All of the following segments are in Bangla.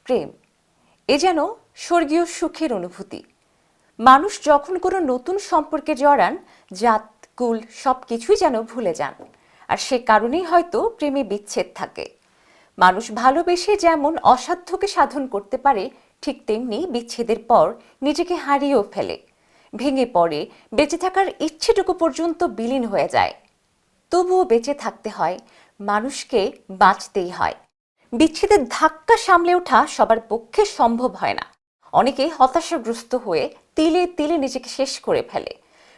প্রেম এ যেন স্বর্গীয় সুখের অনুভূতি। মানুষ যখন কোনো নতুন সম্পর্কে জড়ান, জাত কুল সবকিছুই যেন ভুলে যান। আর সে কারণেই হয়তো প্রেমে বিচ্ছেদ থাকে। মানুষ ভালোবেসে যেমন অসাধ্যকে সাধন করতে পারে, ঠিক তেমনি বিচ্ছেদের পর নিজেকে হারিয়েও ফেলে, ভেঙে পড়ে, বেঁচে থাকার ইচ্ছেটুকু পর্যন্ত বিলীন হয়ে যায়। তবুও বেঁচে থাকতে হয়, মানুষকে বাঁচতেই হয়। বিচ্ছেদের ধাক্কা সামলে ওঠা সবার পক্ষে সম্ভব হয় না। অনেকে হতাশাগ্রস্ত হয়ে তিলে তিলে নিজেকে শেষ করে ফেলে,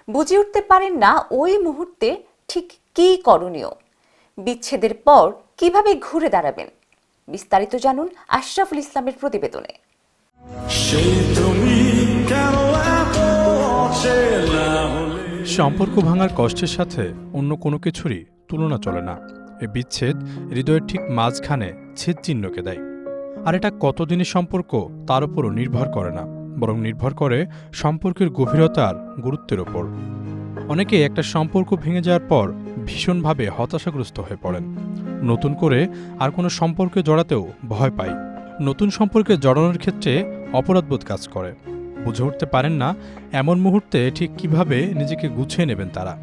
বুঝে উঠতে পারেন না ওই মুহূর্তে ঠিক কী করণীয়, বিচ্ছেদের পর কিভাবে ঘুরে দাঁড়াবেন। বিস্তারিত জানুন আশরাফুল ইসলামের প্রতিবেদনে। সম্পর্ক ভাঙার কষ্টের সাথে অন্য কোনো কিছুরই তুলনা চলে না। এ বিচ্ছেদ হৃদয়ের ঠিক মাঝখানে ছেদ চিহ্নকে দেয়। আর এটা কতদিনের সম্পর্ক তার উপরও নির্ভর করে না, বরং নির্ভর করে সম্পর্কের গভীরতার গুরুত্বের ওপর। অনেকে একটা সম্পর্ক ভেঙে যাওয়ার পর ভীষণভাবে হতাশাগ্রস্ত হয়ে পড়েন। নতুন করে আর কোনো সম্পর্কে জড়াতেও ভয় পায়। নতুন সম্পর্কে জড়ানোর ক্ষেত্রে অপরাধবোধ কাজ করে। বুঝে উঠতে পারেন না এমন মুহূর্তে ঠিক কিভাবে নিজেকে গুছিয়ে নেবেন তারা।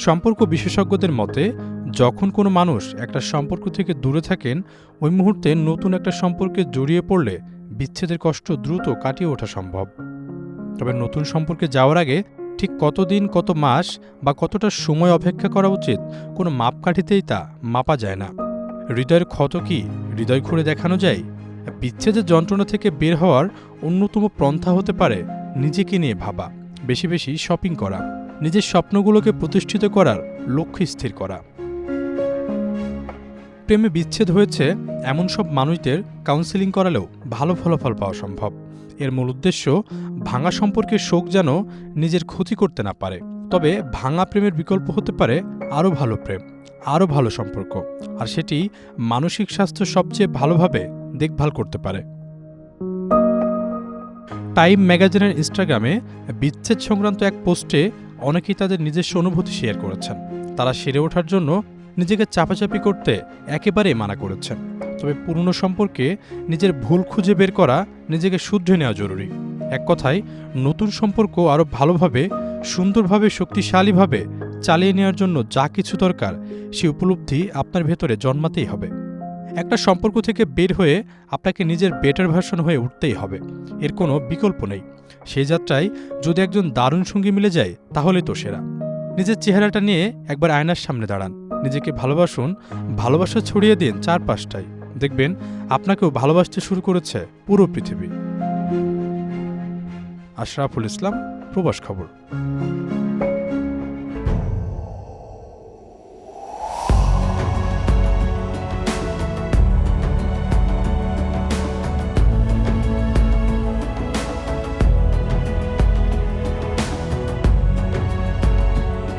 সম্পর্ক বিশেষজ্ঞদের মতে, যখন কোনো মানুষ একটা সম্পর্ক থেকে দূরে থাকেন, ওই মুহূর্তে নতুন একটা সম্পর্কে জড়িয়ে পড়লে বিচ্ছেদের কষ্ট দ্রুত কাটিয়ে ওঠা সম্ভব। তবে নতুন সম্পর্কে যাওয়ার আগে ঠিক কতদিন, কত মাস বা কতটা সময় অপেক্ষা করা উচিত, কোনো মাপকাঠিতেই তা মাপা যায় না। হৃদয়ের ক্ষত কি হৃদয় খুঁড়ে দেখানো যায়? বিচ্ছেদের যন্ত্রণা থেকে বের হওয়ার অন্যতম পন্থা হতে পারে নিজেকে নিয়ে ভাবা, বেশি বেশি শপিং করা, নিজের স্বপ্নগুলোকে প্রতিষ্ঠিত করার লক্ষ্য স্থির করা। প্রেমে বিচ্ছেদ হয়েছে এমন সব মানুষদের কাউন্সেলিং করালেও ভালো ফলাফল পাওয়া সম্ভব। এর মূল উদ্দেশ্য ভাঙা সম্পর্কের শোক যেন নিজের ক্ষতি করতে না পারে। তবে ভাঙা প্রেমের বিকল্প হতে পারে আরও ভালো প্রেম, আরও ভালো সম্পর্ক, আর সেটি মানসিক স্বাস্থ্য সবচেয়ে ভালোভাবে দেখভাল করতে পারে। টাইম ম্যাগাজিনের ইনস্টাগ্রামে বিচ্ছেদ সংক্রান্ত এক পোস্টে অনেকেই তাদের নিজস্ব অনুভূতি শেয়ার করেছেন। তারা সেরে ওঠার জন্য নিজেকে চাপাচাপি করতে একেবারেই মানা করেছেন। তবে পুরনো সম্পর্কে নিজের ভুল খুঁজে বের করা, নিজেকে শুধরে নেওয়া জরুরি। এক কথায়, নতুন সম্পর্ক আরও ভালোভাবে, সুন্দরভাবে, শক্তিশালীভাবে চালিয়ে নেওয়ার জন্য যা কিছু দরকার, সে উপলব্ধি আপনার ভেতরে জন্মাতেই হবে। একটা সম্পর্ক থেকে বের হয়ে আপনাকে নিজের বেটার ভার্সন হয়ে উঠতেই হবে, এর কোনো বিকল্প নেই। সেই যাত্রায় যদি একজন দারুণ সঙ্গী মিলে যায়, তাহলে তো সেরা। নিজের চেহারাটা নিয়ে একবার আয়নার সামনে দাঁড়ান, নিজেকে ভালোবাসুন, ভালোবাসা ছড়িয়ে দিন চারপাশটায়। দেখবেন আপনাকেও ভালোবাসতে শুরু করেছে পুরো পৃথিবী। আশরাফুল ইসলাম, প্রবাস খবর।